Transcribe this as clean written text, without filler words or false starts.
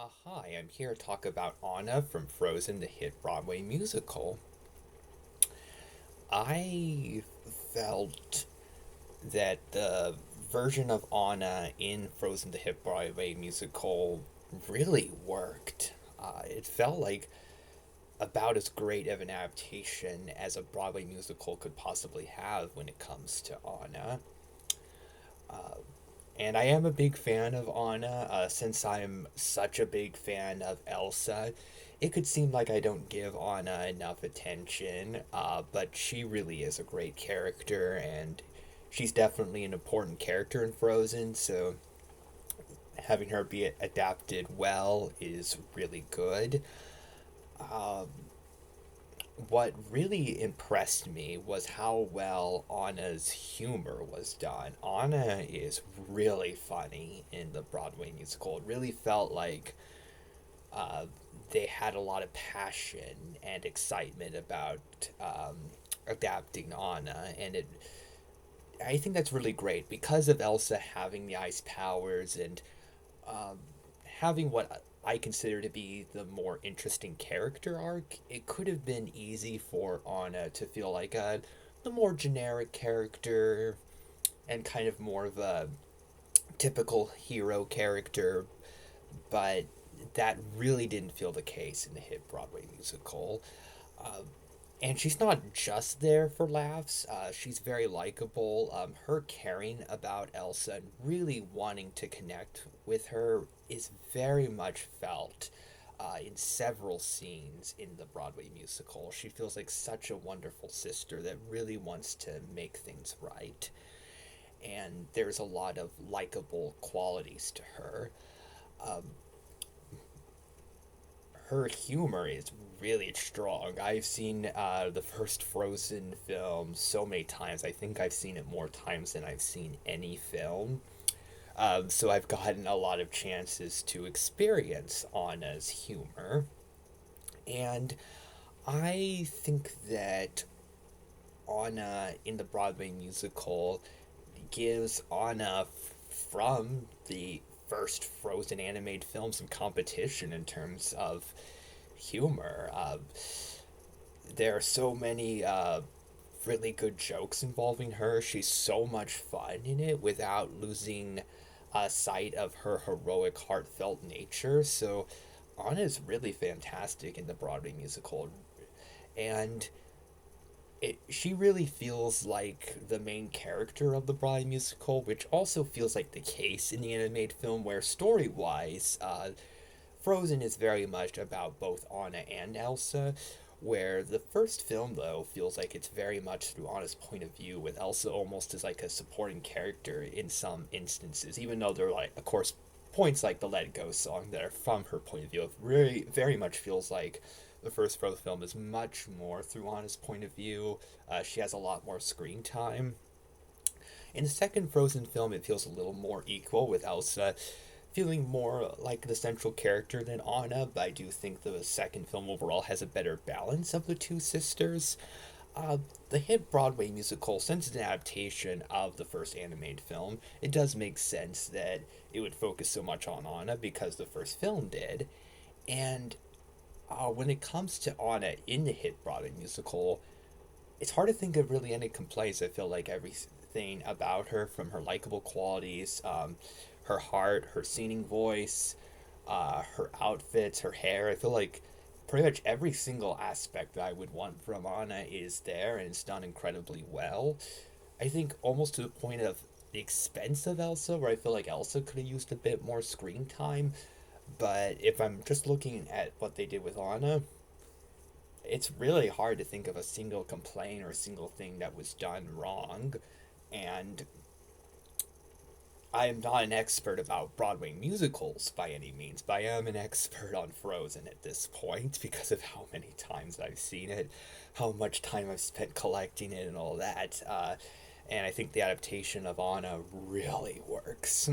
Hi, I'm here to talk about Anna from Frozen, the hit Broadway musical. I felt that the version of Anna in Frozen, the hit Broadway musical really worked. It felt like about as great of an adaptation as a Broadway musical could possibly have when it comes to Anna. And I am a big fan of Anna. Since I'm such a big fan of Elsa, it could seem like I don't give Anna enough attention, but she really is a great character, and she's definitely an important character in Frozen, so having her be adapted well is really good. Um, what really impressed me was how well Anna's humor was done. Anna is really funny in the Broadway musical. It really felt like uh, they had a lot of passion and excitement about adapting Anna, and it. I think that's really great because of Elsa having the ice powers and um, having what I consider to be the more interesting character arc. It could have been easy for Anna to feel like the more generic character and kind of more of a typical hero character, but that really didn't feel the case in the hit Broadway musical. Uh, and she's not just there for laughs. She's very likable. Her caring about Elsa and really wanting to connect with her is very much felt in several scenes in the Broadway musical. She feels like such a wonderful sister that really wants to make things right. And there's a lot of likable qualities to her. Um, her humor is really strong. I've seen the first Frozen film so many times. I think I've seen it more times than I've seen any film. So I've gotten a lot of chances to experience Anna's humor. And I think that Anna in the Broadway musical gives Anna from the first Frozen animated film some competition in terms of humor. There are so many really good jokes involving her. She's so much fun in it without losing sight of her heroic, heartfelt nature. So Anna's really fantastic in the Broadway musical, and she really feels like the main character of the Broadway musical, which also feels like the case in the animated film, where story wise, Frozen is very much about both Anna and Elsa, where the first film, though, feels like it's very much through Anna's point of view, with Elsa almost as like a supporting character in some instances, even though they're like, of course, points like the Let It Go song that are from her point of view. It really, very much feels like the first Frozen film is much more through Anna's point of view. She has a lot more screen time. In the second Frozen film, it feels a little more equal, with Elsa feeling more like the central character than Anna, but I do think the second film overall has a better balance of the two sisters. The hit Broadway musical, since it's an adaptation of the first animated film, it does make sense that it would focus so much on Anna because the first film did. And when it comes to Anna in the hit Broadway musical, it's hard to think of really any complaints. I feel like everything about her, from her likable qualities, her heart, her singing voice, her outfits, her hair. I feel like pretty much every single aspect that I would want from Anna is there, and it's done incredibly well. I think almost to the point of the expense of Elsa, where I feel like Elsa could have used a bit more screen time. But if I'm just looking at what they did with Anna, it's really hard to think of a single complaint or a single thing that was done wrong. And I am not an expert about Broadway musicals by any means, but I am an expert on Frozen at this point because of how many times I've seen it, how much time I've spent collecting it, and all that. And I think the adaptation of Anna really works.